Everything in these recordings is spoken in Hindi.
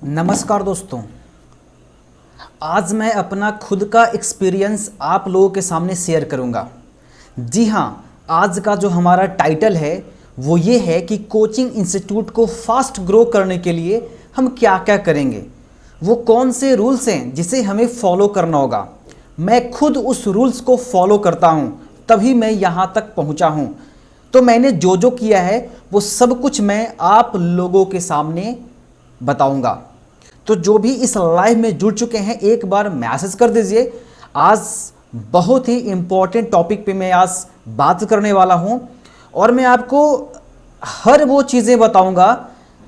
नमस्कार दोस्तों। आज मैं अपना खुद का एक्सपीरियंस आप लोगों के सामने शेयर करूंगा। जी हाँ, आज का जो हमारा टाइटल है वो ये है कि कोचिंग इंस्टीट्यूट को फास्ट ग्रो करने के लिए हम क्या क्या करेंगे, वो कौन से रूल्स हैं जिसे हमें फॉलो करना होगा। मैं खुद उस रूल्स को फॉलो करता हूँ, तभी मैं यहाँ तक पहुँचा हूँ। तो मैंने जो जो किया है वो सब कुछ मैं आप लोगों के सामने बताऊँगा। तो जो भी इस लाइव में जुड़ चुके हैं एक बार मैसेज कर दीजिए। आज बहुत ही इम्पोर्टेंट टॉपिक पे मैं आज बात करने वाला हूं और मैं आपको हर वो चीज़ें बताऊंगा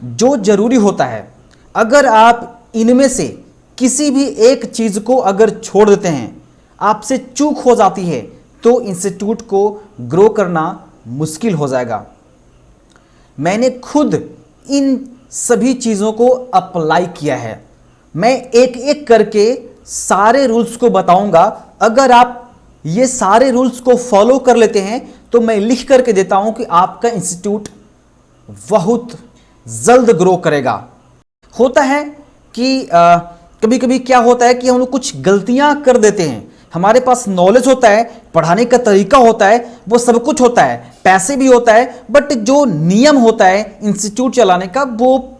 जो ज़रूरी होता है। अगर आप इनमें से किसी भी एक चीज़ को अगर छोड़ देते हैं, आपसे चूक हो जाती है, तो इंस्टीट्यूट को ग्रो करना मुश्किल हो जाएगा। मैंने खुद इन सभी चीज़ों को अप्लाई किया है। मैं एक एक करके सारे रूल्स को बताऊंगा। अगर आप ये सारे रूल्स को फॉलो कर लेते हैं तो मैं लिख करके देता हूं कि आपका इंस्टीट्यूट बहुत जल्द ग्रो करेगा। होता है कि कभी कभी क्या होता है कि हम लोग कुछ गलतियां कर देते हैं। हमारे पास नॉलेज होता है, पढ़ाने का तरीका होता है, वो सब कुछ होता है, पैसे भी होता है, बट जो नियम होता है इंस्टीट्यूट चलाने का वो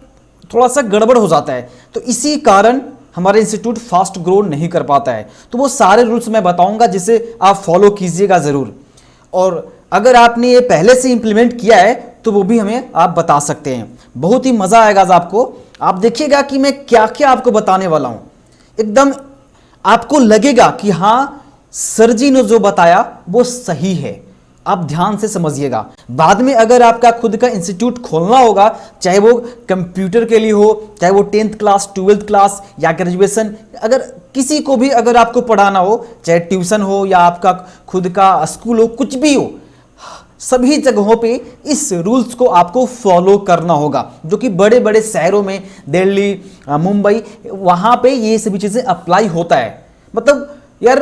थोड़ा सा गड़बड़ हो जाता है। तो इसी कारण हमारा इंस्टीट्यूट फास्ट ग्रो नहीं कर पाता है। तो वो सारे रूल्स मैं बताऊंगा जिसे आप फॉलो कीजिएगा ज़रूर। और अगर आपने ये पहले से इंप्लीमेंट किया है तो वो भी हमें आप बता सकते हैं। बहुत ही मज़ा आएगा आज आपको। आप देखिएगा कि मैं क्या क्या आपको बताने वाला हूँ। एकदम आपको लगेगा कि हाँ, सर जी ने जो बताया वो सही है। आप ध्यान से समझिएगा। बाद में अगर आपका खुद का इंस्टीट्यूट खोलना होगा, चाहे वो कंप्यूटर के लिए हो, चाहे वो 10th क्लास, 12th क्लास या ग्रेजुएशन, अगर किसी को भी अगर आपको पढ़ाना हो, चाहे ट्यूशन हो या आपका खुद का स्कूल हो, कुछ भी हो, सभी जगहों पे इस रूल्स को आपको फॉलो करना होगा। जो कि बड़े बड़े शहरों में, दिल्ली, मुंबई, वहाँ पे ये सभी चीज़ें अप्लाई होता है। मतलब यार,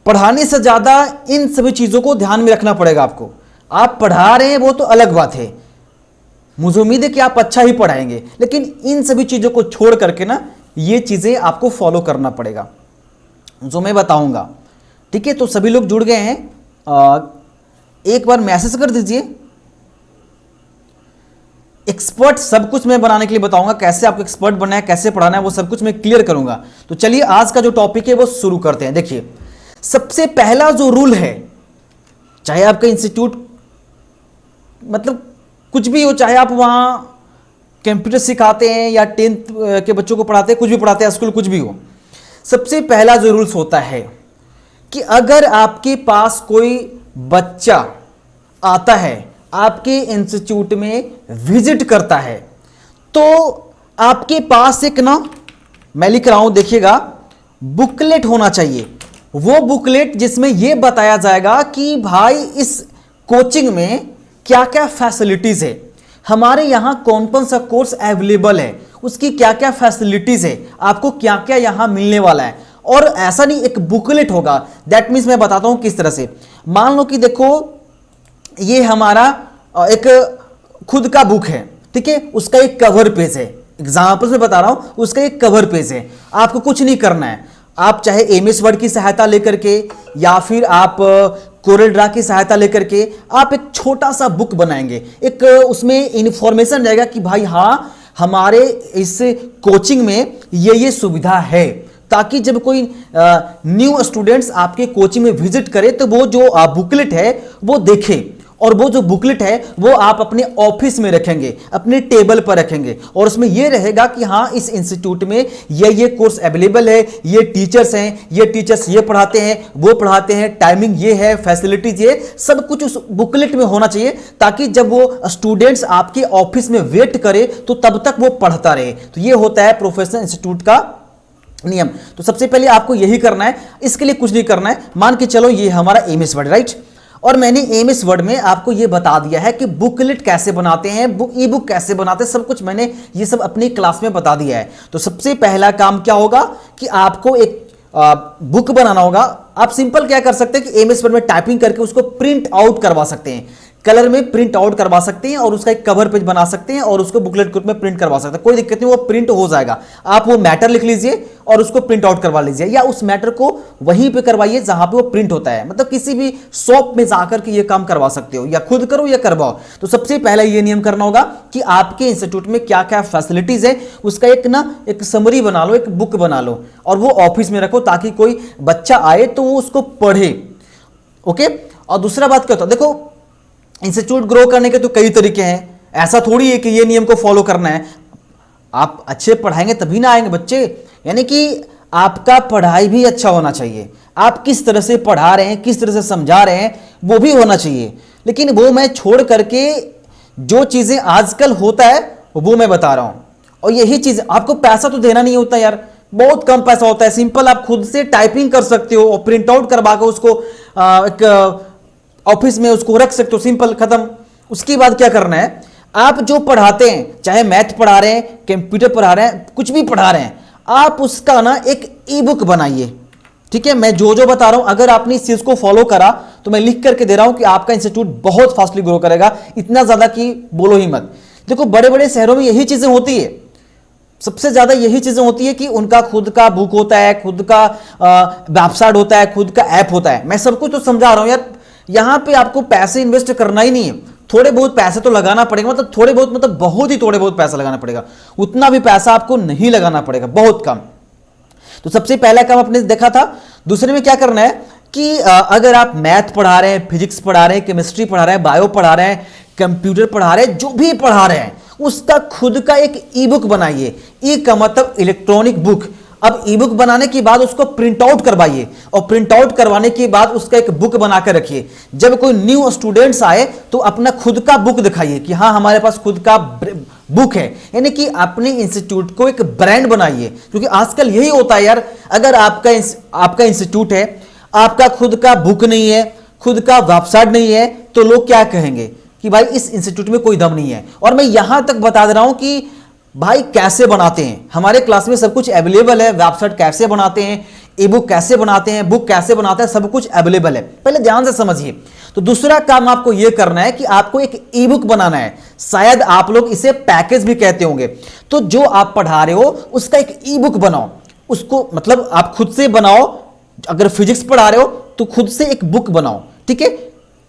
पढ़ाने से ज़्यादा इन सभी चीज़ों को ध्यान में रखना पड़ेगा आपको। आप पढ़ा रहे हैं वो तो अलग बात है, मुझे उम्मीद है कि आप अच्छा ही पढ़ाएंगे, लेकिन इन सभी चीज़ों को छोड़ करके ना ये चीज़ें आपको फॉलो करना पड़ेगा जो मैं बताऊंगा। ठीक है, तो सभी लोग जुड़ गए हैं, एक बार मैसेज कर दीजिए। एक्सपर्ट सब कुछ मैं बनाने के लिए बताऊंगा, कैसे आपको एक्सपर्ट बनना है, कैसे पढ़ाना है, वो सब कुछ मैं क्लियर करूंगा। तो चलिए आज का जो टॉपिक है वो शुरू करते हैं। देखिए, सबसे पहला जो रूल है, चाहे आपका इंस्टीट्यूट मतलब कुछ भी हो, चाहे आप वहां कंप्यूटर सिखाते हैं या 10th के बच्चों को पढ़ाते हैं, कुछ भी पढ़ाते हैं, स्कूल कुछ भी हो, सबसे पहला जो रूल्स होता है कि अगर आपके पास कोई बच्चा आता है, आपके इंस्टीट्यूट में विजिट करता है, तो आपके पास एक ना, मैं लिख रहा हूं, देखिएगा, बुकलेट होना चाहिए। वो बुकलेट जिसमें यह बताया जाएगा कि भाई इस कोचिंग में क्या क्या फैसिलिटीज है, हमारे यहां कौन कौन सा कोर्स अवेलेबल है, उसकी क्या क्या फैसिलिटीज है, आपको क्या क्या यहां मिलने वाला है। और ऐसा नहीं, एक बुकलेट होगा। दैट मीन्स मैं बताता हूं किस तरह से। मान लो कि देखो, ये हमारा एक खुद का बुक है, ठीक है, उसका एक कवर पेज है। एग्जाम्पल में बता रहा हूं, उसका एक कवर पेज है। आपको कुछ नहीं करना है, आप चाहे एमएस वर्ड की सहायता लेकर के या फिर आप कोरल ड्रा की सहायता लेकर के आप एक छोटा सा बुक बनाएंगे। एक उसमें इंफॉर्मेशन रहेगा कि भाई हाँ, हमारे इस कोचिंग में ये सुविधा है, ताकि जब कोई न्यू स्टूडेंट्स आपके कोचिंग में विजिट करे तो वो जो बुकलेट है वो देखे। और वो जो बुकलेट है वो आप अपने ऑफिस में रखेंगे, अपने टेबल पर रखेंगे, और उसमें ये रहेगा कि हाँ, इस इंस्टीट्यूट में ये कोर्स अवेलेबल है, ये टीचर्स हैं, ये टीचर्स ये पढ़ाते हैं, वो पढ़ाते हैं, टाइमिंग ये है, फैसिलिटीज ये, सब कुछ उस बुकलेट में होना चाहिए, ताकि जब वो स्टूडेंट्स आपके ऑफिस में वेट करे तो तब तक वो पढ़ता रहे। तो ये होता है प्रोफेशनल इंस्टीट्यूट का नियम। तो सबसे पहले आपको यही करना है, इसके लिए कुछ नहीं करना है। मान के चलो ये हमारा एमएस वर्ड, राइट, और मैंने एमएस वर्ड में आपको ये बता दिया है कि बुकलेट कैसे बनाते हैं, ई बुक कैसे बनाते हैं, सब कुछ मैंने ये सब अपनी क्लास में बता दिया है। तो सबसे पहला काम क्या होगा कि आपको एक बुक बनाना होगा। आप सिंपल क्या कर सकते हैं कि एमएस वर्ड में टाइपिंग करके उसको प्रिंट आउट करवा सकते हैं। कलर में प्रिंट आउट करवा सकते हैं और उसका एक कवर पेज बना सकते हैं और उसको बुकलेट के रूप में प्रिंट करवा सकते हैं, कोई दिक्कत नहीं, वो प्रिंट हो जाएगा। आप वो मैटर लिख लीजिए और उसको प्रिंट आउट करवा लीजिए, या उस मैटर को वहीं पे करवाइए जहां पे वो प्रिंट होता है, मतलब किसी भी शॉप में जाकर के ये काम करवा सकते हो, या खुद करो या करवाओ। तो सबसे पहले ये नियम करना होगा कि आपके इंस्टीट्यूट में क्या क्या फैसिलिटीज है उसका एक समरी बना लो, एक बुक बना लो और वो ऑफिस में रखो ताकि कोई बच्चा आए तो वो उसको पढ़े। ओके। और दूसरा बात क्या होता है, देखो इंस्टीट्यूट ग्रो करने के तो कई तरीके हैं, ऐसा थोड़ी है कि ये नियम को फॉलो करना है। आप अच्छे पढ़ाएंगे तभी ना आएंगे बच्चे, यानी कि आपका पढ़ाई भी अच्छा होना चाहिए, आप किस तरह से पढ़ा रहे हैं, किस तरह से समझा रहे हैं वो भी होना चाहिए। लेकिन वो मैं छोड़ करके जो चीजें आजकल होता है वो मैं बता रहा हूं। और यही चीज, आपको पैसा तो देना नहीं होता यार, बहुत कम पैसा होता है, सिंपल आप खुद से टाइपिंग कर सकते हो और प्रिंट आउट करवा कर उसको एक ऑफिस में उसको रख सकते हो, सिंपल, खत्म। उसके बाद क्या करना है, आप जो पढ़ाते हैं, चाहे मैथ पढ़ा रहे हैं, कंप्यूटर पढ़ा रहे हैं, कुछ भी पढ़ा रहे हैं, आप उसका ना एक ई बुक बनाइए। ठीक है, मैं जो जो बता रहा हूं अगर आपने इस चीज को फॉलो करा तो मैं लिख करके दे रहा हूं कि आपका इंस्टीट्यूट बहुत फास्टली ग्रो करेगा, इतना ज्यादा कि बोलो ही मत। देखो बड़े बड़े शहरों में यही चीजें होती है, सबसे ज्यादा यही चीजें होती है कि उनका खुद का बुक होता है, खुद का वेबसाइट होता है, खुद का ऐप होता है। मैं सब कुछ तो समझा रहा हूं यार, यहां पे आपको पैसे इन्वेस्ट करना ही नहीं है, थोड़े बहुत पैसे तो लगाना पड़ेगा, मतलब थोड़े बहुत मतलब बहुत ही थोड़े बहुत पैसा लगाना पड़ेगा, उतना भी पैसा आपको नहीं लगाना पड़ेगा, बहुत कम। तो सबसे पहला काम आपने देखा था। दूसरे में क्या करना है कि अगर आप मैथ पढ़ा रहे हैं, फिजिक्स पढ़ा रहे हैं, केमिस्ट्री पढ़ा रहे हैं, बायो पढ़ा रहे हैं, कंप्यूटर पढ़ा रहे हैं, जो भी पढ़ा रहे हैं उसका खुद का एक ई बुक बनाइए। ई का मतलब इलेक्ट्रॉनिक बुक। अब ई बुक बनाने के बाद उसको प्रिंट आउट करवाइए और प्रिंट आउट करवाने के बाद उसका एक बुक बनाकर रखिए। जब कोई न्यू स्टूडेंट्स आए तो अपना खुद का बुक दिखाइए कि हाँ हमारे पास खुद का बुक है, यानी कि अपने इंस्टीट्यूट को एक ब्रांड बनाइए। क्योंकि आजकल यही होता है यार, अगर आपका इंस्टीट्यूट है, आपका खुद का बुक नहीं है, खुद का वेबसाइट नहीं है, तो लोग क्या कहेंगे कि भाई इस इंस्टीट्यूट में कोई दम नहीं है। और मैं यहां तक बता दे रहा हूं कि भाई कैसे बनाते हैं, हमारे क्लास में सब कुछ अवेलेबल है, वेबसाइट कैसे बनाते हैं, ई बुक कैसे बनाते हैं, बुक कैसे बनाते हैं, सब कुछ अवेलेबल है, पहले ध्यान से समझिए। तो दूसरा काम आपको यह करना है कि आपको एक ई बुक बनाना है, शायद आप लोग इसे पैकेज भी कहते होंगे। तो जो आप पढ़ा रहे हो उसका एक ई बुक बनाओ, उसको मतलब आप खुद से बनाओ। अगर फिजिक्स पढ़ा रहे हो तो खुद से एक बुक बनाओ, ठीक है।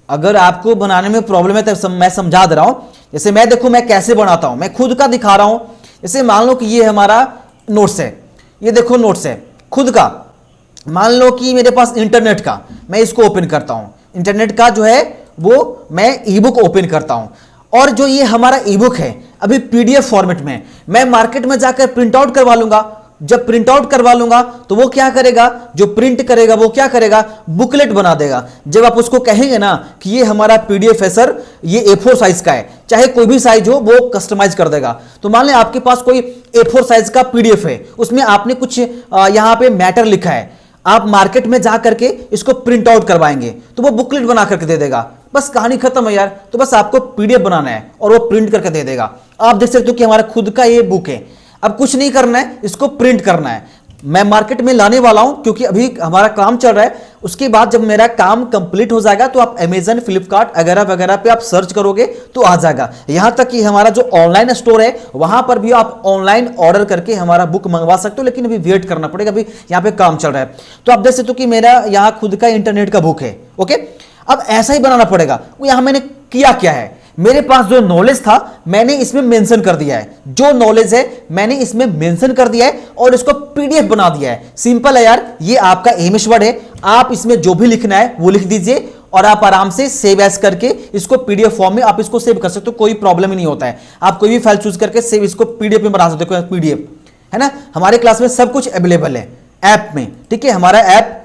अगर आपको बनाने में प्रॉब्लम है तो मैं समझा दे रहा हूं। जैसे मैं देखो मैं कैसे बनाता हूं, मैं खुद का दिखा रहा हूं। जैसे मान लो कि ये हमारा नोट्स है, ये देखो नोट्स है खुद का। मान लो कि मेरे पास इंटरनेट का, मैं इसको ओपन करता हूं, इंटरनेट का जो है वो मैं ई बुक ओपन करता हूं। और जो ये हमारा ई बुक है अभी पीडीएफ फॉर्मेट में, मैं मार्केट में जाकर प्रिंट आउट करवा लूंगा। जब प्रिंट आउट करवा लूंगा तो वो क्या करेगा, जो प्रिंट करेगा वो क्या करेगा, बुकलेट बना देगा। जब आप उसको कहेंगे ना कि ये हमारा पीडीएफ है सर, ये A4 साइज का है, चाहे कोई भी साइज हो वो कस्टमाइज कर देगा। तो मान लें आपके पास कोई A4 साइज का पीडीएफ है, उसमें आपने कुछ यहां पे मैटर लिखा है, आप मार्केट में जा करके इसको प्रिंट आउट करवाएंगे तो वो बुकलेट बना करके दे देगा। बस कहानी खत्म है यार। तो बस आपको पीडीएफ बनाना है और वो प्रिंट करके दे देगा। आप देख सकते हो कि हमारा खुद का ये बुक है। अब कुछ नहीं करना है, इसको प्रिंट करना है। मैं मार्केट में लाने वाला हूं क्योंकि अभी हमारा काम चल रहा है। उसके बाद जब मेरा काम कंप्लीट हो जाएगा तो आप अमेजन, फ्लिपकार्ट वगैरह वगैरह पे आप सर्च करोगे तो आ जाएगा। यहां तक कि हमारा जो ऑनलाइन स्टोर है वहां पर भी आप ऑनलाइन ऑर्डर करके हमारा बुक मंगवा सकते हो, लेकिन अभी वेट करना पड़ेगा, अभी यहां पे काम चल रहा है। तो आप देख सकते हो कि मेरा यहां खुद का इंटरनेट का बुक है। ओके, अब ऐसा ही बनाना पड़ेगा। यहां मैंने किया क्या है, मेरे पास जो नॉलेज था मैंने इसमें मेंशन कर दिया है, जो नॉलेज है मैंने इसमें मेंशन कर दिया है और इसको पीडीएफ बना दिया है। सिंपल है यार, ये आपका एमएस वर्ड है, आप इसमें जो भी लिखना है वो लिख दीजिए और आप आराम से सेव एज करके इसको पीडीएफ फॉर्म में आप इसको सेव कर सकते हो, कोई प्रॉब्लम ही नहीं होता है। आप कोई भी फाइल चूज करके सेव इसको पीडीएफ में बना सकते हो, पीडीएफ है ना। हमारे क्लास में सब कुछ अवेलेबल है ऐप में, ठीक है। हमारा ऐप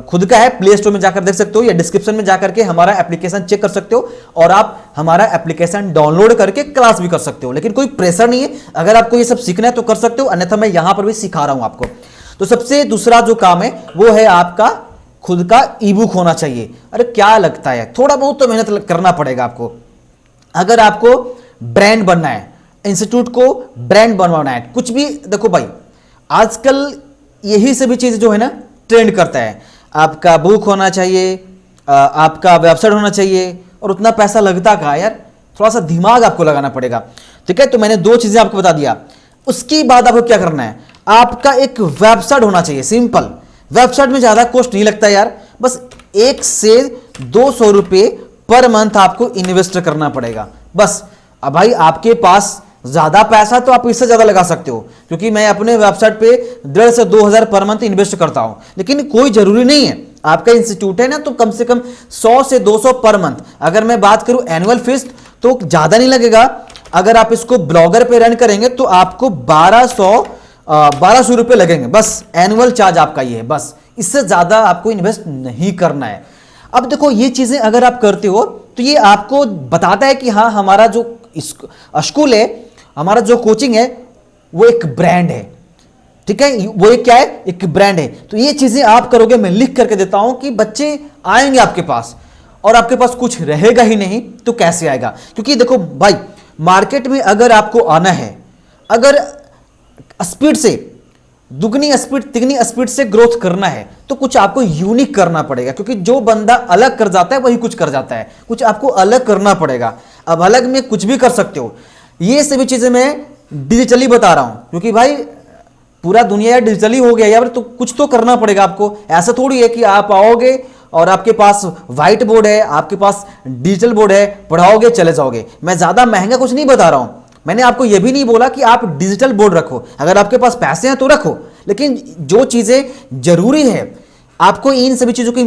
खुद का है, प्ले स्टोर में जाकर देख सकते हो या डिस्क्रिप्शन में जाकर के हमारा एप्लीकेशन चेक कर सकते हो और आप हमारा एप्लीकेशन डाउनलोड करके क्लास भी कर सकते हो। लेकिन कोई प्रेशर नहीं है, अगर आपको ये सब सीखना है तो कर सकते हो, अन्यथा मैं यहां पर भी सिखा रहा हूं आपको। तो सबसे दूसरा जो काम है वो है आपका खुद का ई बुक होना चाहिए। अरे क्या लगता है, थोड़ा बहुत तो मेहनत करना पड़ेगा आपको। अगर आपको ब्रांड बनना है, इंस्टीट्यूट को ब्रांड बनवाना है, कुछ भी देखो भाई, आजकल यही सभी चीज जो है ना ट्रेंड करता है। आपका बुक होना चाहिए, आपका वेबसाइट होना चाहिए, और उतना पैसा लगता कहाँ है यार, थोड़ा सा दिमाग आपको लगाना पड़ेगा। ठीक है, तो मैंने 2 चीजें आपको बता दिया। उसके बाद आपको क्या करना है, आपका एक वेबसाइट होना चाहिए, सिंपल। वेबसाइट में ज्यादा कॉस्ट नहीं लगता यार, बस 1 से 200 रुपए पर मंथ आपको इन्वेस्ट करना पड़ेगा बस। अब भाई आपके पास ज्यादा पैसा तो आप इससे ज्यादा लगा सकते हो, क्योंकि मैं अपने वेबसाइट पे 1,500 से 2,000 पर मंथ इन्वेस्ट करता हूं, लेकिन कोई जरूरी नहीं है। आपका इंस्टीट्यूट है ना, तो कम से कम 100 से 200 पर मंथ। अगर मैं बात करूं एनुअल फीस तो ज्यादा नहीं लगेगा। अगर आप इसको ब्लॉगर पे रन करेंगे तो आपको 1200 रुपए लगेंगे बस, एनुअल चार्ज आपका ये है बस, इससे ज्यादा आपको इन्वेस्ट नहीं करना है। अब देखो ये चीजें अगर आप करते हो तो ये आपको बताता है कि हाँ हमारा जो स्कूल है, हमारा जो कोचिंग है वो एक ब्रांड है। ठीक है, वो एक क्या है, एक ब्रांड है। तो ये चीजें आप करोगे, मैं लिख करके देता हूं कि बच्चे आएंगे आपके पास, और आपके पास कुछ रहेगा ही नहीं तो कैसे आएगा। क्योंकि देखो भाई, मार्केट में अगर आपको आना है, अगर स्पीड से दुगनी स्पीड तिगनी स्पीड से ग्रोथ करना है तो कुछ आपको यूनिक करना पड़ेगा, क्योंकि जो बंदा अलग कर जाता है वही कुछ कर जाता है, कुछ आपको अलग करना पड़ेगा। अब अलग में कुछ भी कर सकते हो, ये सभी चीजें मैं डिजिटली बता रहा हूं, क्योंकि भाई पूरा दुनिया यार डिजिटली हो गया यार, तो कुछ तो करना पड़ेगा आपको। ऐसा थोड़ी है कि आप आओगे और आपके पास व्हाइट बोर्ड है, आपके पास डिजिटल बोर्ड है, पढ़ाओगे चले जाओगे। मैं ज्यादा महंगा कुछ नहीं बता रहा हूं, मैंने आपको यह भी नहीं बोला कि आप डिजिटल बोर्ड रखो, अगर आपके पास पैसे हैं तो रखो, लेकिन जो चीजें जरूरी है आपको इन सभी चीजों को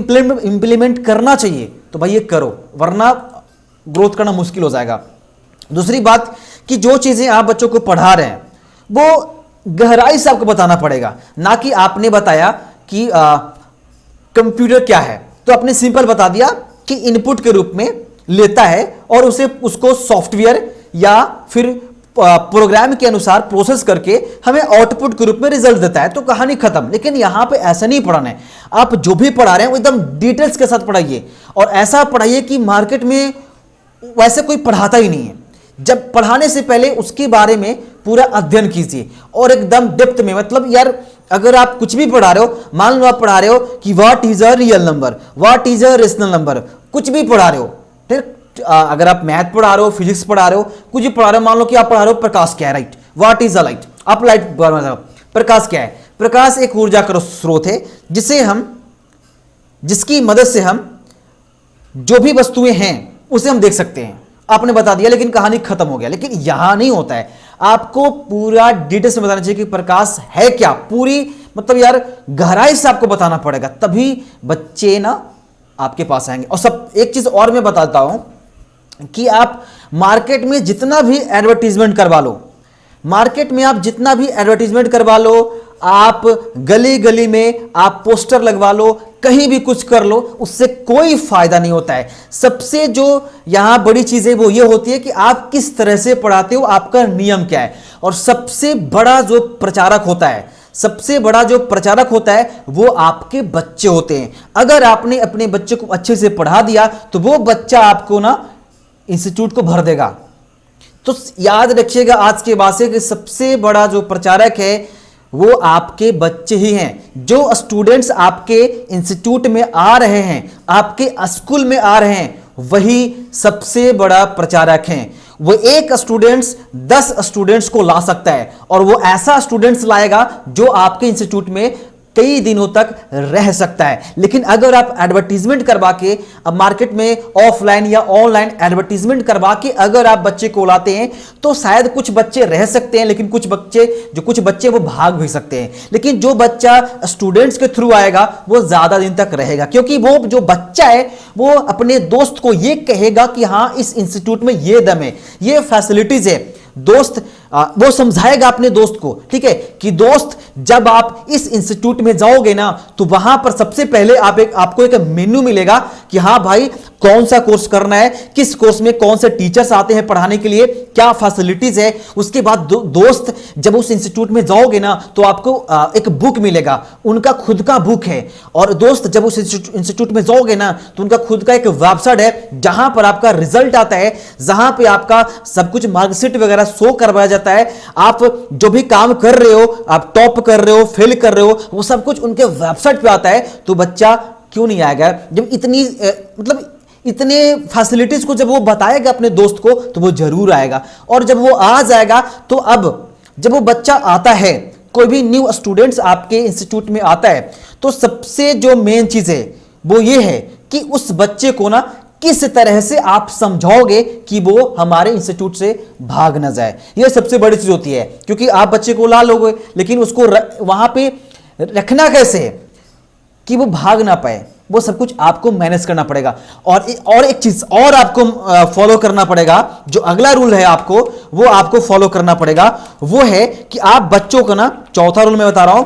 इंप्लीमेंट करना चाहिए तो भाई ये करो, वरना ग्रोथ करना मुश्किल हो जाएगा। दूसरी बात कि जो चीजें आप बच्चों को पढ़ा रहे हैं वो गहराई से आपको बताना पड़ेगा, ना कि आपने बताया कि कंप्यूटर क्या है तो आपने सिंपल बता दिया कि इनपुट के रूप में लेता है और उसको सॉफ्टवेयर या फिर प्रोग्राम के अनुसार प्रोसेस करके हमें आउटपुट के रूप में रिजल्ट देता है, तो कहानी खत्म। लेकिन यहां पे ऐसा नहीं पढ़ाना है, आप जो भी पढ़ा रहे हैं वो एकदम डिटेल्स के साथ पढ़ाइए, और ऐसा पढ़ाइए कि मार्केट में वैसे कोई पढ़ाता ही नहीं है। जब पढ़ाने से पहले उसके बारे में पूरा अध्ययन कीजिए और एकदम डेप्थ में, मतलब यार अगर आप कुछ भी पढ़ा रहे हो, मान लो आप पढ़ा रहे हो कि what is a real number, what is a rational number, कुछ भी पढ़ा रहे हो, ठीक, अगर आप मैथ पढ़ा रहे हो, फिजिक्स पढ़ा रहे हो, कुछ भी पढ़ा रहे हो, मान लो कि आप पढ़ा रहे हो प्रकाश क्या है, right, what is a light, आप लाइट, प्रकाश क्या है, प्रकाश एक ऊर्जा का स्रोत है जिसकी मदद से हम जो भी वस्तुएं हैं उसे हम देख सकते हैं। आपने बता दिया, लेकिन कहानी खत्म हो गया। लेकिन यहां नहीं होता है, आपको पूरा डिटेल्स में बताना चाहिए कि प्रकाश है क्या, पूरी मतलब यार गहराई से आपको बताना पड़ेगा, तभी बच्चे ना आपके पास आएंगे। और सब एक चीज और मैं बताता हूं कि आप मार्केट में जितना भी एडवर्टीजमेंट करवा लो, मार्केट में आप जितना भी एडवर्टीजमेंट करवा लो, आप गली गली में आप पोस्टर लगवा लो, कहीं भी कुछ कर लो, उससे कोई फायदा नहीं होता है। सबसे जो यहां बड़ी चीज है वो ये होती है कि आप किस तरह से पढ़ाते हो, आपका नियम क्या है। और सबसे बड़ा जो प्रचारक होता है, सबसे बड़ा जो प्रचारक होता है वो आपके बच्चे होते हैं। अगर आपने अपने बच्चे को अच्छे से पढ़ा दिया तो वो बच्चा आपको ना इंस्टीट्यूट को भर देगा। तो याद रखिएगा आज के बाद से कि सबसे बड़ा जो प्रचारक है वो आपके बच्चे ही हैं। जो स्टूडेंट्स आपके इंस्टीट्यूट में आ रहे हैं, आपके स्कूल में आ रहे हैं, वही सबसे बड़ा प्रचारक हैं। वो एक स्टूडेंट्स 10 स्टूडेंट्स को ला सकता है, और वो ऐसा स्टूडेंट्स लाएगा जो आपके इंस्टीट्यूट में कई दिनों तक रह सकता है। लेकिन अगर आप एडवर्टीजमेंट करवा के, अब मार्केट में ऑफलाइन या ऑनलाइन एडवर्टीजमेंट करवा के अगर आप बच्चे को लाते हैं तो शायद कुछ बच्चे रह सकते हैं, लेकिन कुछ बच्चे वो भाग भी सकते हैं। लेकिन जो बच्चा स्टूडेंट्स के थ्रू आएगा वो ज्यादा दिन तक रहेगा, क्योंकि वो जो बच्चा है वो अपने दोस्त को ये कहेगा कि हाँ इस इंस्टीट्यूट में ये दम है, ये फैसिलिटीज है। दोस्त वो समझाएगा अपने दोस्त को, ठीक है, कि दोस्त जब आप इस इंस्टीट्यूट में जाओगे ना तो वहां पर सबसे पहले आपको एक मेन्यू मिलेगा कि हाँ भाई कौन सा कोर्स करना है, किस कोर्स में कौन से टीचर्स आते हैं पढ़ाने के लिए, क्या फैसिलिटीज है। उसके बाद दोस्त जब उस इंस्टीट्यूट में जाओगे ना तो आपको एक बुक मिलेगा, उनका खुद का बुक है। और दोस्त जब उस इंस्टीट्यूट में जाओगे ना तो उनका खुद का एक वेबसाइट है जहां पर आपका रिजल्ट आता है, जहां पे आपका सब कुछ मार्कशीट वगैरह शो करवाया जाता है। आप जो भी काम कर रहे हो, आप टॉप कर रहे हो, फेल कर रहे हो, वो सब कुछ उनके वेबसाइट पे आता है। तो बच्चा क्यों नहीं आएगा जब इतनी मतलब इतने फैसिलिटीज को जब वो बताएगा अपने दोस्त को तो वो जरूर आएगा। और जब वो आ जाएगा तो अब जब वो बच्चा आता है, कोई भी न्यू स्टूडेंट्स आपके इंस्टीट्यूट में आता है, तो सबसे जो मेन चीज है वो ये है कि उस बच्चे को ना किस तरह से आप समझाओगे कि वो हमारे इंस्टीट्यूट से भाग ना जाए। यह सबसे बड़ी चीज होती है, क्योंकि आप बच्चे को ला लोगे लेकिन उसको वहां पे रखना कैसे है कि वो भाग ना पाए, वो सब कुछ आपको मैनेज करना पड़ेगा। और एक चीज और आपको फॉलो करना पड़ेगा, जो अगला रूल है वो आपको फॉलो करना पड़ेगा, वो है कि आप बच्चों को ना, चौथा रूल मैं बता रहा हूं,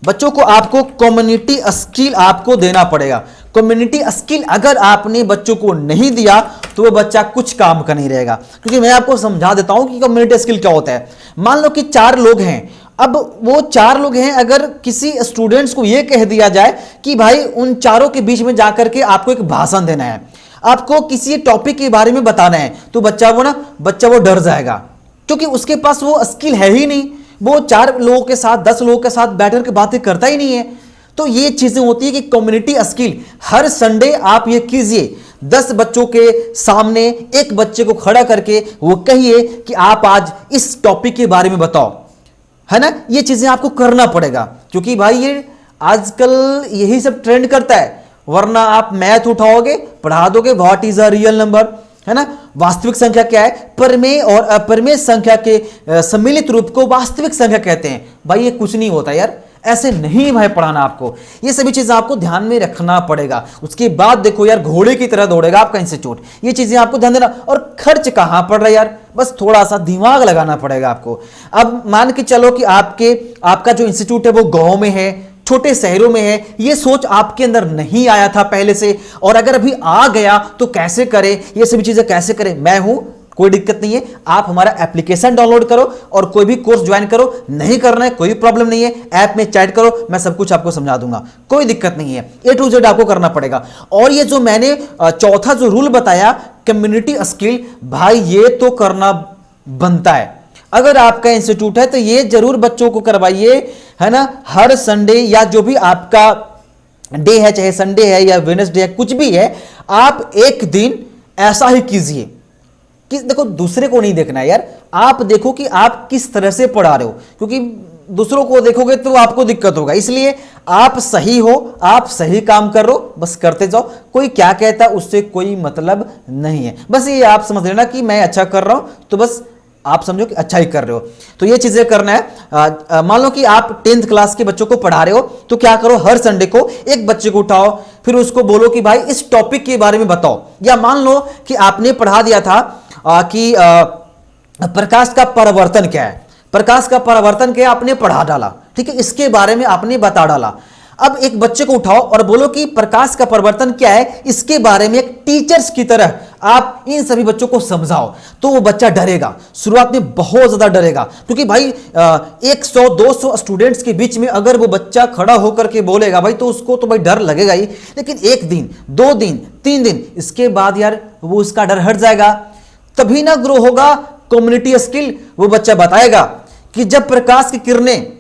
बच्चों को आपको कम्युनिटी स्किल आपको देना पड़ेगा। कम्युनिटी स्किल अगर आपने बच्चों को नहीं दिया तो वो बच्चा कुछ काम का नहीं रहेगा। क्योंकि मैं आपको समझा देता हूं कि कम्युनिटी स्किल क्या होता है। मान लो कि 4 लोग हैं, अब वो 4 लोग हैं, अगर किसी स्टूडेंट्स को यह कह दिया जाए कि भाई उन चारों के बीच में जाकर के आपको एक भाषण देना है, आपको किसी टॉपिक के बारे में बताना है, तो बच्चा वो डर जाएगा, क्योंकि उसके पास वो स्किल है ही नहीं। वो 4 लोगों के साथ 10 लोगों के साथ बैठकर के बातें करता ही नहीं है। तो ये चीजें होती है कि कम्युनिटी स्किल हर संडे आप ये कीजिए, 10 बच्चों के सामने एक बच्चे को खड़ा करके वो कहिए कि आप आज इस टॉपिक के बारे में बताओ, है ना। ये चीजें आपको करना पड़ेगा, क्योंकि भाई ये आजकल यही सब ट्रेंड करता है। वरना आप मैथ उठाओगे, पढ़ा दोगे what is a real number, है ना, वास्तविक संख्या क्या है, परमेय और अपर्मेय संख्या के सम्मिलित रूप को वास्तविक संख्या कहते हैं। भाई ये कुछ नहीं होता यार, ऐसे नहीं भाई पढ़ाना आपको। ये सभी चीजें आपको ध्यान में रखना पड़ेगा। उसके बाद देखो यार, घोड़े की तरह दौड़ेगा आपका इंस्टीट्यूट, ये चीजें आपको ध्यान देना। और खर्च कहां पड़ रहा है यार, बस थोड़ा सा दिमाग लगाना पड़ेगा आपको। अब मान के चलो कि आपका जो इंस्टीट्यूट है वो गांव में है, छोटे शहरों में है, ये सोच आपके अंदर नहीं आया था पहले से, और अगर अभी आ गया तो कैसे करें, ये सभी चीजें कैसे करें। मैं हूं, कोई दिक्कत नहीं है, आप हमारा एप्लीकेशन डाउनलोड करो और कोई भी कोर्स ज्वाइन करो। नहीं करना है कोई प्रॉब्लम नहीं है, ऐप में चैट करो, मैं सब कुछ आपको समझा दूंगा, कोई दिक्कत नहीं है। A to Z आपको करना पड़ेगा। और ये जो मैंने चौथा जो रूल बताया, कम्युनिटी स्किल, भाई ये तो करना बनता है। अगर आपका इंस्टीट्यूट है तो ये जरूर बच्चों को करवाइए, है ना। हर संडे या जो भी आपका डे है, चाहे संडे है या वेडनेसडे है, कुछ भी है, आप एक दिन ऐसा ही कीजिए कि देखो दूसरे को नहीं देखना है यार, आप देखो कि आप किस तरह से पढ़ा रहे हो, क्योंकि दूसरों को देखोगे तो आपको दिक्कत होगा। इसलिए आप सही हो, आप सही काम कर रहे हो, बस करते जाओ। कोई क्या कहता है उससे कोई मतलब नहीं है। बस ये आप समझ लेना कि मैं अच्छा कर रहा हूं, तो बस आप समझो कि अच्छा ही कर रहे हो। तो ये चीजें करना है। मान लो कि आप 10th क्लास के बच्चों को पढ़ा रहे हो, तो क्या करो, हर संडे को एक बच्चे को उठाओ, फिर उसको बोलो कि भाई इस टॉपिक के बारे में बताओ। या मान लो कि आपने पढ़ा दिया था कि प्रकाश का परावर्तन क्या है, प्रकाश का परावर्तन क्या आपने पढ़ा डाला, ठीक है, इसके बारे में आपने बता डाला। अब एक बच्चे को उठाओ और बोलो कि प्रकाश का परिवर्तन क्या है, इसके बारे में एक टीचर्स की तरह आप इन सभी बच्चों को समझाओ। तो वो बच्चा डरेगा, शुरुआत में बहुत ज्यादा डरेगा, क्योंकि भाई 100-200 स्टूडेंट्स के बीच में अगर वो बच्चा खड़ा होकर के बोलेगा भाई, तो उसको तो भाई डर लगेगा ही। लेकिन 1 दिन 2 दिन 3 दिन इसके बाद यार वो उसका डर हट जाएगा, तभी ना ग्रो होगा कम्युनिटी स्किल। वो बच्चा बताएगा कि जब प्रकाश की किरणें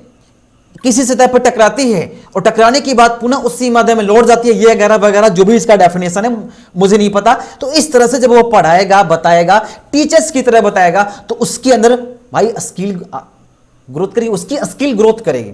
किसी सतह पर टकराती है और टकराने की बाद पुनः उसी माध्यम में लौट जाती है, ये वगैरह वगैरह जो भी इसका डेफिनेशन है मुझे नहीं पता। तो इस तरह से जब वो पढ़ाएगा, बताएगा, टीचर्स की तरह बताएगा, तो उसके अंदर भाई स्किल ग्रोथ करेगी, उसकी स्किल ग्रोथ करेगी।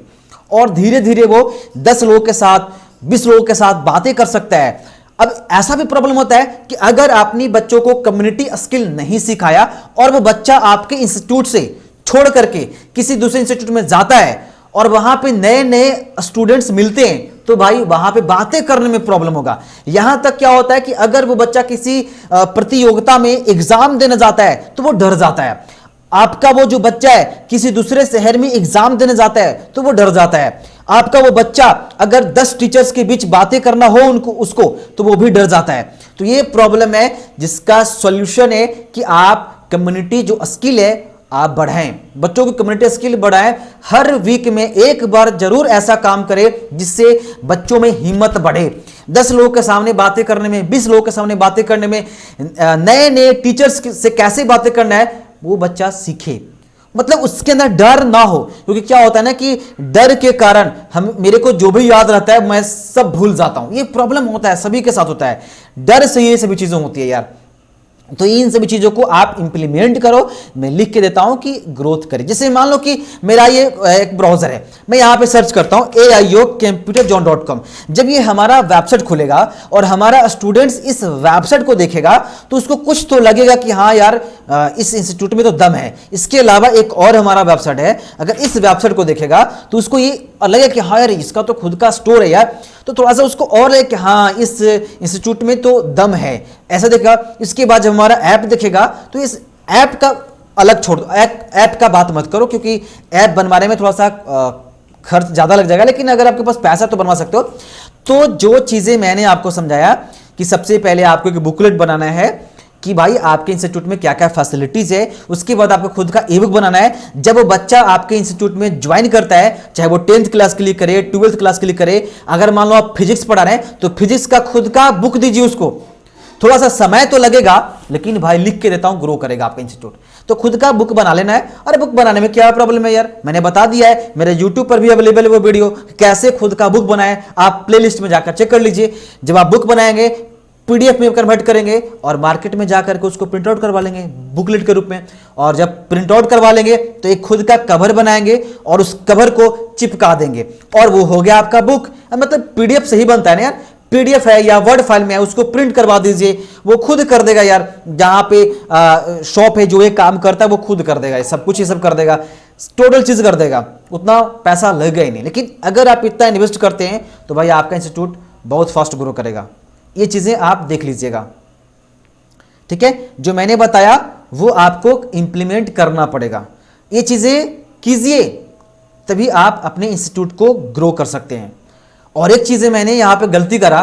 और धीरे धीरे वो 10 लोगों के साथ 20 लोगों के साथ बातें कर सकता है। अब ऐसा भी प्रॉब्लम होता है कि अगर आपने बच्चों को कम्युनिटी स्किल नहीं सिखाया और वो बच्चा आपके इंस्टीट्यूट से छोड़ करके किसी दूसरे इंस्टीट्यूट में जाता है और वहां पे नए नए स्टूडेंट्स मिलते हैं, तो भाई वहां पे बातें करने में प्रॉब्लम होगा। यहां तक क्या होता है कि अगर वो बच्चा किसी प्रतियोगिता में एग्जाम देने जाता है तो वो डर जाता है। आपका वो जो बच्चा है किसी दूसरे शहर में एग्जाम देने जाता है तो वो डर जाता है। आपका वो बच्चा अगर 10 टीचर्स के बीच बातें करना हो उसको तो वो भी डर जाता है। तो ये प्रॉब्लम है, जिसका सॉल्यूशन है कि आप कम्युनिटी जो स्किल है आप बढ़ाएं, बच्चों की कम्युनिटी स्किल बढ़ाएं। हर वीक में एक बार जरूर ऐसा काम करें जिससे बच्चों में हिम्मत बढ़े। 10 लोगों के सामने बातें करने में, 20 लोगों के सामने बातें करने में, नए नए टीचर्स से कैसे बातें करना है वो बच्चा सीखे। मतलब उसके अंदर डर ना हो, क्योंकि क्या होता है ना कि डर के कारण हम मेरे को जो भी याद रहता है मैं सब भूल जाता हूं। ये प्रॉब्लम होता है, सभी के साथ होता है, डर से ये सभी चीजें होती है यार। तो इन सभी चीजों को आप इंप्लीमेंट करो। मैं लिख के देता हूं कि ग्रोथ करें। जैसे मान लो कि मेरा ये एक ब्राउजर है, मैं यहां पे सर्च करता हूं AIOComputerzone.com। जब ये हमारा वेबसाइट खुलेगा और हमारा स्टूडेंट्स इस वेबसाइट को देखेगा तो उसको कुछ तो लगेगा कि हाँ यार इस इंस्टीट्यूट में तो दम है। इसके अलावा एक और हमारा वेबसाइट है, अगर इस वेबसाइट को देखेगा तो उसको ये लगेगा कि हाँ यार इसका तो खुद का स्टोर है यार, तो थोड़ा सा उसको और है कि हाँ इस इंस्टीट्यूट में तो दम है, ऐसा देखेगा। इसके बाद जब हमारा ऐप देखेगा तो इस ऐप का अलग छोड़ दो, ऐप का बात मत करो, क्योंकि ऐप बनवाने में थोड़ा सा खर्च ज़्यादा लग जाएगा, लेकिन अगर आपके पास पैसा तो बनवा सकते हो। तो जो चीज़ें मैंने आपको समझाया कि सबसे पहले आपको एक बुकलेट बनाना है कि भाई आपके इंस्टीट्यूट में क्या क्या फैसिलिटीज है, उसके बाद आपको खुद का ई बुक बनाना है। जब वो बच्चा आपके इंस्टीट्यूट में ज्वाइन करता है, चाहे वो 10th क्लास के लिए करे, 12th क्लास के लिए करे, अगर मान लो आप फिजिक्स पढ़ा रहे हैं तो फिजिक्स का खुद का बुक दीजिए उसको। थोड़ा सा समय तो लगेगा, लेकिन भाई लिख के देता हूं ग्रो करेगा आपका इंस्टीट्यूट। तो खुद का बुक बना लेना है। अरे बुक बनाने में क्या प्रॉब्लम है यार, मैंने बता दिया है, मेरे यूट्यूब पर भी अवेलेबल है वो वीडियो, कैसे खुद का बुक बनाए, आप प्लेलिस्ट में जाकर चेक कर लीजिए। जब आप बुक बनाएंगे, PDF में कन्वर्ट करेंगे और मार्केट में जाकर के उसको प्रिंट आउट करवा लेंगे बुकलेट के रूप में। और जब प्रिंट आउट करवा लेंगे तो एक खुद का कवर बनाएंगे और उस कवर को चिपका देंगे और वो हो गया आपका बुक। मतलब PDF से ही बनता है ना यार, PDF है या वर्ड फाइल में है, उसको प्रिंट करवा दीजिए, वो खुद कर देगा यार। जहां पे शॉप है जो ये काम करता है वो खुद कर देगा, सब कुछ ये सब कर देगा, टोटल चीज कर देगा, उतना पैसा लगेगा ही नहीं। लेकिन अगर आप इतना इन्वेस्ट करते हैं तो भाई आपका इंस्टीट्यूट बहुत फास्ट ग्रो करेगा। ये चीजें आप देख लीजिएगा, ठीक है। जो मैंने बताया वो आपको इंप्लीमेंट करना पड़ेगा। ये चीजें कीजिए, तभी आप अपने इंस्टीट्यूट को ग्रो कर सकते हैं। और एक चीजें मैंने यहां पे गलती करा,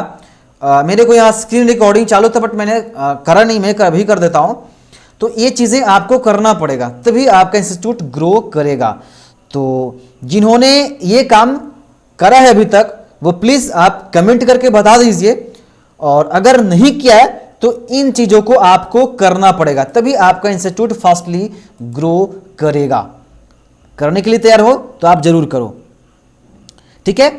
मेरे को यहां स्क्रीन रिकॉर्डिंग चालू था बट मैंने करा नहीं, मैं अभी कर देता हूं। तो ये चीजें आपको करना पड़ेगा, तभी आपका इंस्टीट्यूट ग्रो करेगा। तो जिन्होंने ये काम करा है अभी तक वो प्लीज आप कमेंट करके बता दीजिए, और अगर नहीं किया है तो इन चीजों को आपको करना पड़ेगा, तभी आपका इंस्टीट्यूट फास्टली ग्रो करेगा। करने के लिए तैयार हो तो आप जरूर करो, ठीक है।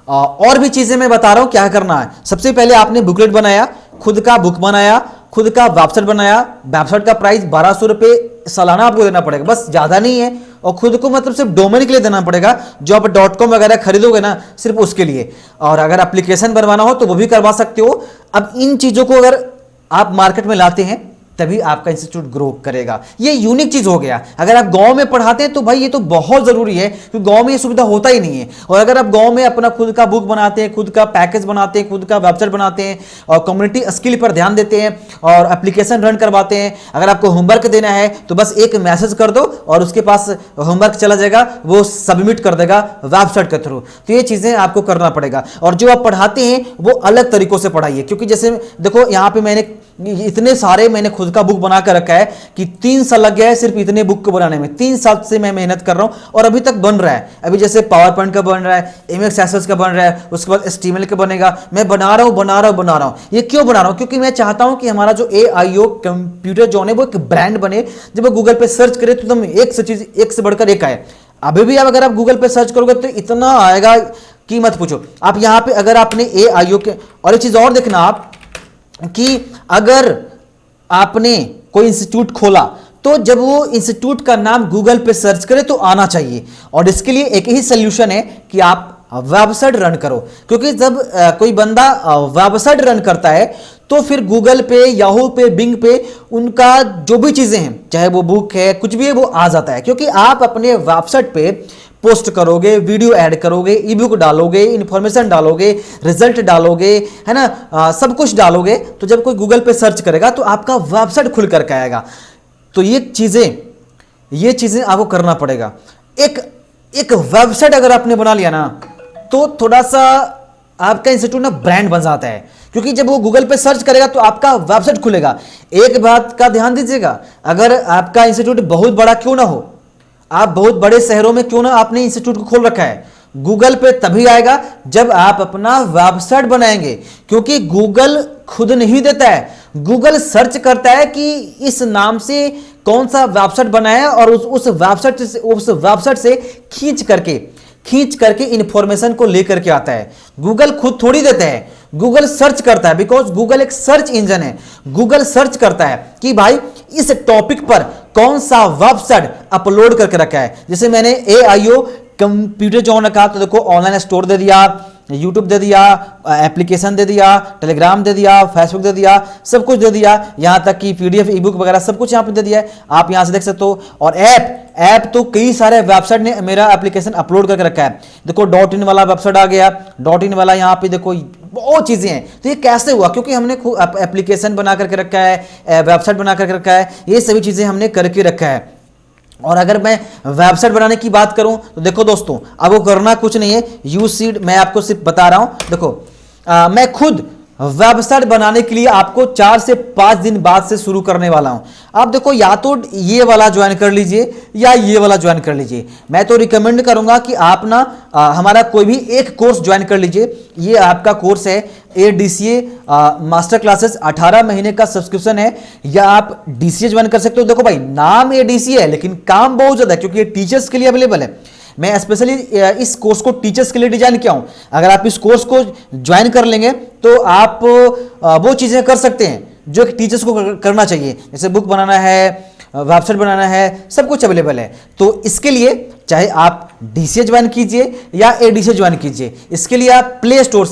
और भी चीजें मैं बता रहा हूं क्या करना है। सबसे पहले आपने बुकलेट बनाया, खुद का बुक बनाया, खुद का वेबसाइट बनाया। वेबसाइट का प्राइस 1200 रुपये सालाना आपको देना पड़ेगा, बस ज्यादा नहीं है। और खुद को मतलब सिर्फ डोमेन के लिए देना पड़ेगा, जो आप .com वगैरह खरीदोगे ना सिर्फ उसके लिए। और अगर एप्लीकेशन बनवाना हो तो वो भी करवा सकते हो। अब इन चीजों को अगर आप मार्केट में लाते हैं तभी आपका इंस्टीट्यूट ग्रो करेगा। ये यूनिक चीज हो गया। अगर आप गांव में पढ़ाते हैं तो भाई ये तो बहुत जरूरी है, क्योंकि गांव में ये सुविधा होता ही नहीं है। और अगर आप गांव में अपना खुद का बुक बनाते हैं, खुद का पैकेज बनाते हैं, खुद का वेबसाइट बनाते हैं और कम्युनिटी स्किल पर ध्यान देते हैं और एप्लीकेशन रन करवाते हैं, अगर आपको होमवर्क देना है तो बस एक मैसेज कर दो और उसके पास होमवर्क चला जाएगा, वो सबमिट कर देगा वेबसाइट के थ्रू। तो ये चीजें आपको करना पड़ेगा। और जो आप पढ़ाते हैं वो अलग तरीकों से पढ़ाइए, क्योंकि जैसे देखो यहाँ पे मैंने इतने सारे मैंने खुद का बुक बना कर रखा है कि 3 साल लग गया है सिर्फ इतने बुक को बनाने में। 3 साल से मैं मेहनत कर रहा हूं और अभी तक बन रहा है। अभी जैसे पावर पॉइंट का बन रहा है, MS एक्सेस का बन रहा है, उसके बाद HTML का बनेगा। मैं बना रहा हूं। ये क्यों बना रहा हूं? क्योंकि मैं चाहता हूं कि हमारा जो AIO कंप्यूटर जोन है वो एक ब्रांड बने। जब वो गूगल पे सर्च करे तो एकदम एक से बढ़कर एक आए। अभी भी अगर आप गूगल पे सर्च करोगे तो इतना आएगा कि मत पूछो। आप यहां पे अगर आपने AIO के, और एक चीज और देखना आप कि अगर आपने कोई इंस्टीट्यूट खोला तो जब वो इंस्टीट्यूट का नाम गूगल पे सर्च करे तो आना चाहिए। और इसके लिए एक ही सोल्यूशन है कि आप वेबसाइट रन करो, क्योंकि जब कोई बंदा वेबसाइट रन करता है तो फिर गूगल पे, याहू पे, बिंग पे उनका जो भी चीजें हैं, चाहे वो बुक है कुछ भी है, वो आ जाता है। क्योंकि आप अपने वेबसाइट पे पोस्ट करोगे, वीडियो ऐड करोगे, ई बुक डालोगे, इंफॉर्मेशन डालोगे, रिजल्ट डालोगे, है ना, सब कुछ डालोगे। तो जब कोई गूगल पे सर्च करेगा तो आपका वेबसाइट खुल करके आएगा। तो ये चीजें आपको करना पड़ेगा। एक वेबसाइट अगर आपने बना लिया ना तो थोड़ा सा आपका इंस्टीट्यूट ना ब्रांड बन जाता है, क्योंकि जब वो गूगल पे सर्च करेगा तो आपका वेबसाइट खुलेगा। एक बात का ध्यान दीजिएगा, अगर आपका इंस्टीट्यूट बहुत बड़ा क्यों ना हो, आप बहुत बड़े शहरों में क्यों ना आपने इंस्टीट्यूट को खोल रखा है, गूगल पे तभी आएगा जब आप अपना वेबसाइट बनाएंगे। क्योंकि गूगल खुद नहीं देता है, गूगल सर्च करता है कि इस नाम से कौन सा वेबसाइट बनाया है और उस वेबसाइट से खींच करके इंफॉर्मेशन को लेकर के आता है। गूगल खुद थोड़ी देता है, गूगल सर्च करता है, बिकॉज गूगल एक सर्च इंजन है। गूगल सर्च करता है कि भाई इस टॉपिक पर कौन सा वेबसाइट अपलोड करके रखा है। जैसे मैंने AIO कंप्यूटर जॉन रखा तो देखो ऑनलाइन स्टोर दे दिया, यूट्यूब दे दिया, एप्लीकेशन दे दिया, टेलीग्राम दे दिया, फेसबुक दे दिया, सब कुछ दे दिया, यहाँ तक कि PDF ईबुक वगैरह सब कुछ यहाँ पे दे दिया है, आप यहाँ से देख सकते हो। और ऐप तो कई सारे वेबसाइट ने मेरा एप्लीकेशन अपलोड करके रखा है। देखो .in वाला वेबसाइट आ गया, .in वाला यहाँ पे देखो बहुत चीजें हैं। तो ये कैसे हुआ? क्योंकि हमने एप्लीकेशन बना करके रखा है, वेबसाइट बना करके रखा है, ये सभी चीजें हमने करके रखा है। और अगर मैं वेबसाइट बनाने की बात करूं तो देखो दोस्तों, अब वो करना कुछ नहीं है, यूसीड मैं आपको सिर्फ बता रहा हूं। देखो मैं खुद वेबसाइट बनाने के लिए आपको 4 से 5 दिन बाद से शुरू करने वाला हूं। आप देखो या तो ये वाला ज्वाइन कर लीजिए या ये वाला ज्वाइन कर लीजिए। मैं तो रिकमेंड करूंगा कि आप ना हमारा कोई भी एक कोर्स ज्वाइन कर लीजिए। ये आपका कोर्स है ADCA मास्टर क्लासेस, 18 महीने का सब्सक्रिप्शन है, या आप DCA ज्वाइन कर सकते हो। देखो भाई नाम ADCA है लेकिन काम बहुत ज्यादा है क्योंकि ये टीचर्स के लिए अवेलेबल है। मैं स्पेशली इस कोर्स को टीचर्स के लिए डिजाइन किया हूं। अगर आप इस कोर्स को ज्वाइन कर लेंगे तो आप वो चीजें कर सकते हैं जो टीचर्स को करना चाहिए, जैसे बुक बनाना है, वेबसाइट बनाना है, सब कुछ अवेलेबल है। तो इसके लिए चाहे आप DCA ज्वाइन कीजिए या ADCA ज्वाइन कीजिए, इसके लिए आप प्ले स्टोर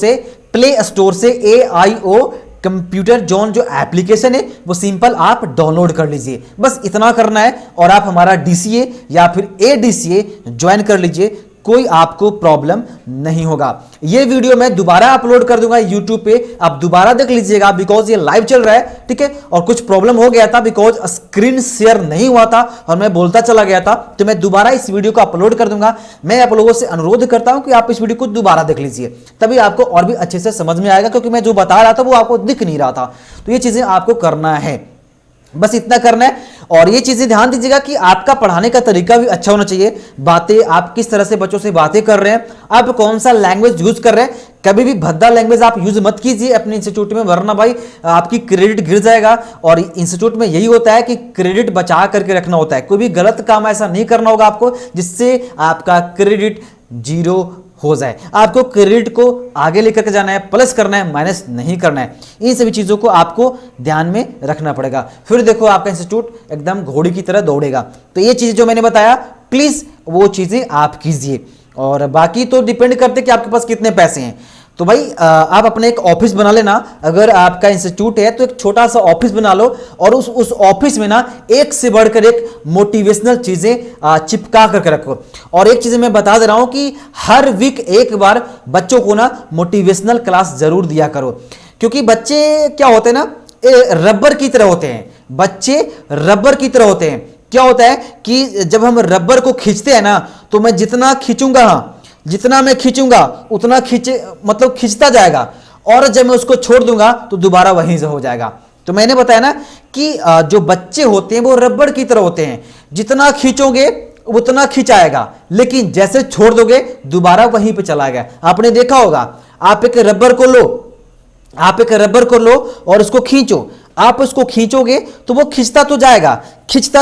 से AIO कंप्यूटर जॉन जो एप्लीकेशन है वो सिंपल आप डाउनलोड कर लीजिए। बस इतना करना है और आप हमारा DCA या फिर ADCA ज्वाइन कर लीजिए, कोई आपको प्रॉब्लम नहीं होगा। ये वीडियो मैं दोबारा अपलोड कर दूंगा YouTube पे, आप दोबारा देख लीजिएगा बिकॉज ये लाइव चल रहा है, ठीक है। और कुछ प्रॉब्लम हो गया था बिकॉज स्क्रीन शेयर नहीं हुआ था और मैं बोलता चला गया था, तो मैं दोबारा इस वीडियो को अपलोड कर दूंगा। मैं आप लोगों से अनुरोध करता हूं कि आप इस वीडियो को दोबारा देख लीजिए, तभी आपको और भी अच्छे से समझ में आएगा, क्योंकि मैं जो बता रहा था वो आपको दिख नहीं रहा था। तो ये चीजें आपको करना है, बस इतना करना है। और ये चीजें ध्यान दीजिएगा कि आपका पढ़ाने का तरीका भी अच्छा होना चाहिए। बातें आप किस तरह से बच्चों से बातें कर रहे हैं, आप कौन सा लैंग्वेज यूज कर रहे हैं, कभी भी भद्दा लैंग्वेज आप यूज मत कीजिए अपने इंस्टीट्यूट में, वरना भाई आपकी क्रेडिट गिर जाएगा। और इंस्टीट्यूट में यही होता है कि क्रेडिट बचा करके रखना होता है, कोई भी गलत काम ऐसा नहीं करना होगा आपको जिससे आपका क्रेडिट 0 हो जाए। आपको क्रेडिट को आगे लेकर के जाना है, प्लस करना है, माइनस नहीं करना है। इन सभी चीजों को आपको ध्यान में रखना पड़ेगा, फिर देखो आपका इंस्टीट्यूट एकदम घोड़ी की तरह दौड़ेगा। तो ये चीजें जो मैंने बताया प्लीज वो चीजें आप कीजिए। और बाकी तो डिपेंड करते कि आपके पास कितने पैसे हैं। तो भाई आप अपने एक ऑफिस बना लेना, अगर आपका इंस्टीट्यूट है तो एक छोटा सा ऑफिस बना लो और उस ऑफिस में ना एक से बढ़कर एक मोटिवेशनल चीजें चिपका करके रखो। और एक चीज मैं बता दे रहा हूं कि हर वीक एक बार बच्चों को ना मोटिवेशनल क्लास जरूर दिया करो, क्योंकि बच्चे क्या होते हैं ना, रबर की तरह होते हैं। बच्चे रबर की तरह होते हैं। क्या होता है कि जब हम रबर को खींचते हैं ना, तो मैं जितना खींचूंगा जितना मैं खींचूंगा उतना खींचता जाएगा, और जब मैं उसको छोड़ दूंगा तो दोबारा वहीं से हो जाएगा। तो मैंने बताया ना कि जो बच्चे होते हैं वो रबर की तरह होते हैं, जितना खींचोगे उतना खींचाएगा, लेकिन जैसे छोड़ दोगे दोबारा वहीं पे चला गया। आपने देखा होगा, आप एक रबर को लो और उसको खींचो, आप उसको खींचोगे तो वो खींचता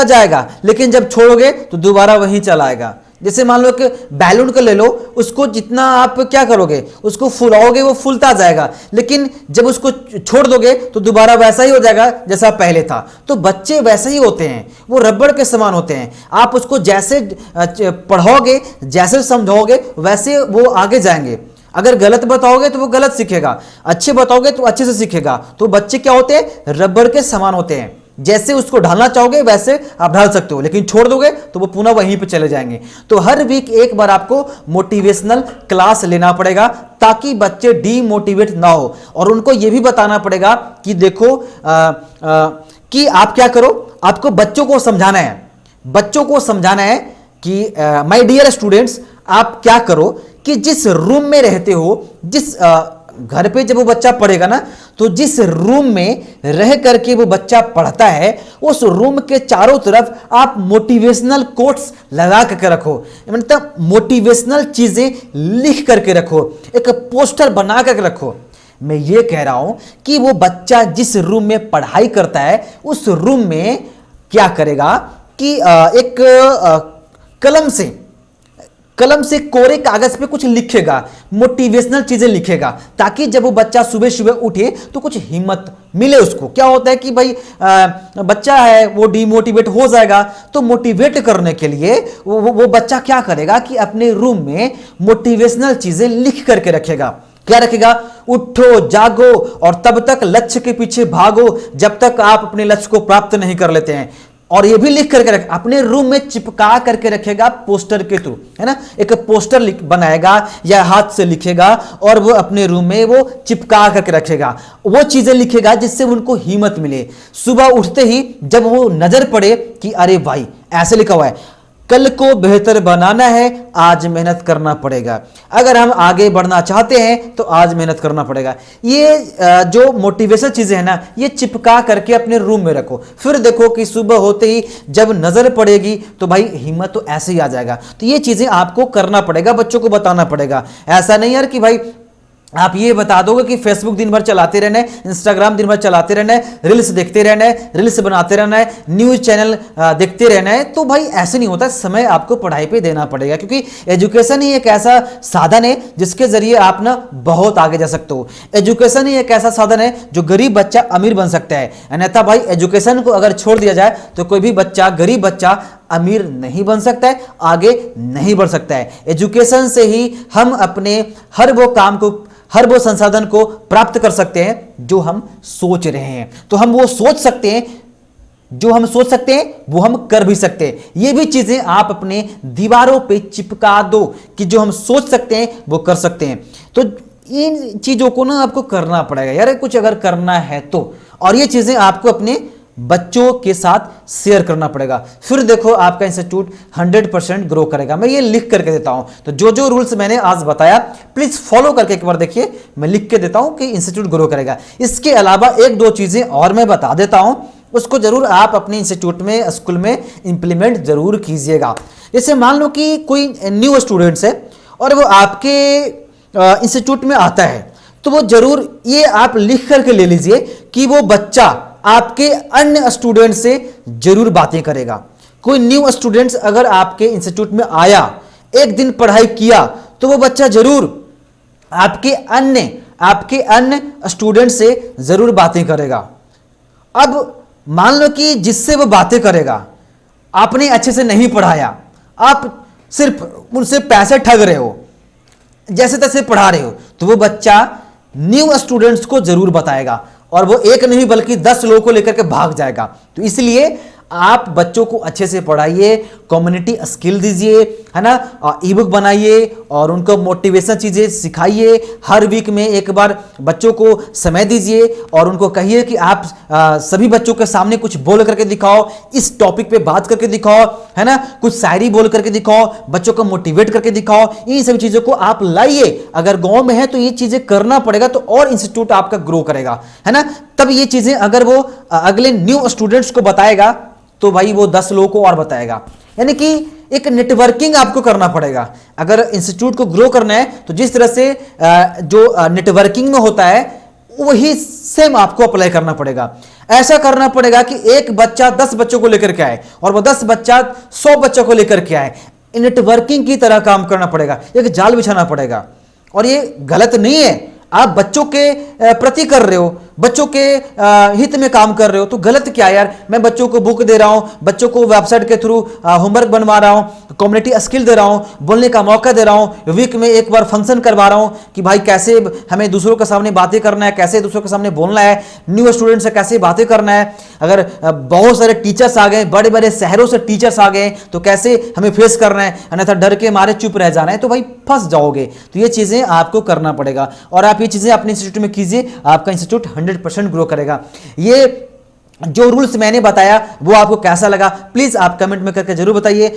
जाएगा, लेकिन जब छोड़ोगे तो दोबारा वहीं चला आएगा। जैसे मान लो कि बैलून को ले लो, उसको जितना आप क्या करोगे, उसको फुलाओगे वो फूलता जाएगा, लेकिन जब उसको छोड़ दोगे तो दोबारा वैसा ही हो जाएगा जैसा पहले था। तो बच्चे वैसे ही होते हैं, वो रबड़ के समान होते हैं। आप उसको जैसे पढ़ाओगे, जैसे समझाओगे, वैसे वो आगे जाएंगे। अगर गलत बताओगे तो वो गलत सीखेगा, अच्छे बताओगे तो अच्छे से सीखेगा। तो बच्चे क्या होते हैं, रबड़ के समान होते हैं। जैसे उसको ढालना चाहोगे वैसे आप ढाल सकते हो, लेकिन छोड़ दोगे तो वो पुनः वहीं पे चले जाएंगे। तो हर वीक एक बार आपको मोटिवेशनल क्लास लेना पड़ेगा ताकि बच्चे डीमोटिवेट ना हो। और उनको ये भी बताना पड़ेगा कि देखो कि आप क्या करो, आपको बच्चों को समझाना है कि माय डियर स्टूडेंट्स, आप क्या करो कि जिस रूम में रहते हो, जिस घर पे जब वो बच्चा पढ़ेगा ना, तो जिस रूम में रह करके वो बच्चा पढ़ता है, उस रूम के चारों तरफ आप मोटिवेशनल कोट्स लगा करके रखो, मतलब मोटिवेशनल चीजें लिख करके रखो, एक पोस्टर बना करके रखो। मैं ये कह रहा हूं कि वो बच्चा जिस रूम में पढ़ाई करता है, उस रूम में क्या करेगा कि एक कलम से कोरे कागज पे कुछ लिखेगा, मोटिवेशनल चीजें लिखेगा, ताकि जब वो बच्चा सुबह सुबह उठे तो कुछ हिम्मत मिले उसको। क्या होता है कि भाई बच्चा है वो डिमोटिवेट हो जाएगा, तो मोटिवेट करने के लिए वो बच्चा क्या करेगा कि अपने रूम में मोटिवेशनल चीजें लिख करके रखेगा। क्या रखेगा? उठो, जागो और तब तक लक्ष्य के पीछे भागो जब तक आप अपने लक्ष्य को प्राप्त नहीं कर लेते हैं। और ये भी लिख करके रख, अपने रूम में चिपका करके रखेगा पोस्टर के थ्रू, है ना। एक पोस्टर बनाएगा या हाथ से लिखेगा और वो अपने रूम में वो चिपका करके रखेगा। वो चीजें लिखेगा जिससे उनको हिम्मत मिले। सुबह उठते ही जब वो नजर पड़े कि अरे भाई ऐसे लिखा हुआ है, कल को बेहतर बनाना है, आज मेहनत करना पड़ेगा। अगर हम आगे बढ़ना चाहते हैं तो आज मेहनत करना पड़ेगा। ये जो मोटिवेशनल चीजें हैं ना, ये चिपका करके अपने रूम में रखो। फिर देखो कि सुबह होते ही जब नजर पड़ेगी तो भाई हिम्मत तो ऐसे ही आ जाएगा। तो ये चीजें आपको करना पड़ेगा, बच्चों को बताना पड़ेगा। ऐसा नहीं यार कि भाई आप ये बता दोगे कि फेसबुक दिन भर चलाते रहना है, इंस्टाग्राम दिन भर चलाते रहना है, रील्स देखते रहना है, रील्स बनाते रहना है, न्यूज चैनल देखते रहना है, तो भाई ऐसे नहीं होता। समय आपको पढ़ाई पे देना पड़ेगा, क्योंकि एजुकेशन ही एक ऐसा साधन है जिसके जरिए आप ना बहुत आगे जा सकते हो। एजुकेशन ही एक ऐसा साधन है जो गरीब बच्चा अमीर बन सकता है। अन्यथा भाई एजुकेशन को अगर छोड़ दिया जाए तो कोई भी बच्चा, गरीब बच्चा अमीर नहीं बन सकता है, आगे नहीं बढ़ सकता है। एजुकेशन से ही हम अपने हर वो संसाधन को प्राप्त कर सकते हैं जो हम सोच रहे हैं। तो हम वो सोच सकते हैं, जो हम सोच सकते हैं वो हम कर भी सकते हैं। ये भी चीजें आप अपने दीवारों पे चिपका दो कि जो हम सोच सकते हैं वो कर सकते हैं। तो इन चीजों को ना आपको करना पड़ेगा यार, कुछ अगर करना है तो। और ये चीजें आपको अपने बच्चों के साथ शेयर करना पड़ेगा। फिर देखो आपका इंस्टीट्यूट 100% ग्रो करेगा। मैं ये लिख करके देता हूं, तो जो जो रूल्स मैंने आज बताया प्लीज फॉलो करके एक बार देखिए। मैं लिख के देता हूं कि इंस्टीट्यूट ग्रो करेगा। इसके अलावा एक दो चीजें और मैं बता देता हूं, उसको जरूर आप अपने इंस्टीट्यूट में, स्कूल में इंप्लीमेंट जरूर कीजिएगा। जैसे मान लो कि कोई न्यू स्टूडेंट्स है और वो आपके इंस्टीट्यूट में आता है, तो वो जरूर ये आप लिख करके ले लीजिए कि वो बच्चा आपके अन्य स्टूडेंट से जरूर बातें करेगा। कोई न्यू स्टूडेंट्स अगर आपके इंस्टीट्यूट में आया, एक दिन पढ़ाई किया, तो वो बच्चा जरूर आपके अन्य स्टूडेंट से जरूर बातें करेगा। अब मान लो कि जिससे वो बातें करेगा आपने अच्छे से नहीं पढ़ाया, आप सिर्फ उनसे पैसे ठग रहे हो, जैसे तैसे पढ़ा रहे हो, तो वो बच्चा न्यू स्टूडेंट्स को जरूर बताएगा और वो एक नहीं बल्कि 10 लोगों को लेकर के भाग जाएगा। तो इसलिए आप बच्चों को अच्छे से पढ़ाइए, कम्युनिटी स्किल दीजिए, है ना, ई बुक बनाइए और उनको मोटिवेशन चीज़ें सिखाइए। हर वीक में एक बार बच्चों को समय दीजिए और उनको कहिए कि आप सभी बच्चों के सामने कुछ बोल करके दिखाओ, इस टॉपिक पे बात करके दिखाओ, है ना, कुछ शायरी बोल करके दिखाओ, बच्चों को मोटिवेट करके दिखाओ। इन सभी चीज़ों को आप लाइए। अगर गाँव में है तो ये चीज़ें करना पड़ेगा, तो और इंस्टीट्यूट आपका ग्रो करेगा, है ना। तब ये चीज़ें अगर वो अगले न्यू स्टूडेंट्स को बताएगा तो भाई वो 10 लोगों को और बताएगा। यानी कि एक नेटवर्किंग आपको करना पड़ेगा। अगर इंस्टीट्यूट को ग्रो करना है तो जिस तरह से जो नेटवर्किंग में होता है वही सेम आपको अप्लाई करना पड़ेगा। ऐसा करना पड़ेगा कि एक बच्चा 10 बच्चों को लेकर के आए और वो 10 बच्चा 100 बच्चों को लेकर के आए। नेटवर्किंग की तरह काम करना पड़ेगा, एक जाल बिछाना पड़ेगा। और ये गलत नहीं है, आप बच्चों के प्रति कर रहे हो, बच्चों के हित में काम कर रहे हो, तो गलत क्या यार। मैं बच्चों को बुक दे रहा हूं, बच्चों को वेबसाइट के थ्रू होमवर्क बनवा रहा हूं, कम्युनिटी स्किल दे रहा हूं, बोलने का मौका दे रहा हूं, वीक में एक बार फंक्शन करवा रहा हूं कि भाई कैसे हमें दूसरों के सामने बातें करना है, कैसे दूसरों के सामने बोलना है, न्यू स्टूडेंट से कैसे बातें करना है। अगर बहुत सारे टीचर्स आ गए, बड़े बड़े शहरों से टीचर्स आ गए, तो कैसे हमें फेस करना है, अन्यथा डर के मारे चुप रह जाना है तो भाई फंस जाओगे। तो ये चीज़ें आपको करना पड़ेगा और आप ये चीज़ें अपने इंस्टीट्यूट में कीजिए, आपका इंस्टीट्यूट 100% ग्रो करेगा। ये जो रूल्स मैंने बताया वो आपको कैसा लगा प्लीज आप कमेंट में करके जरूर बताइए।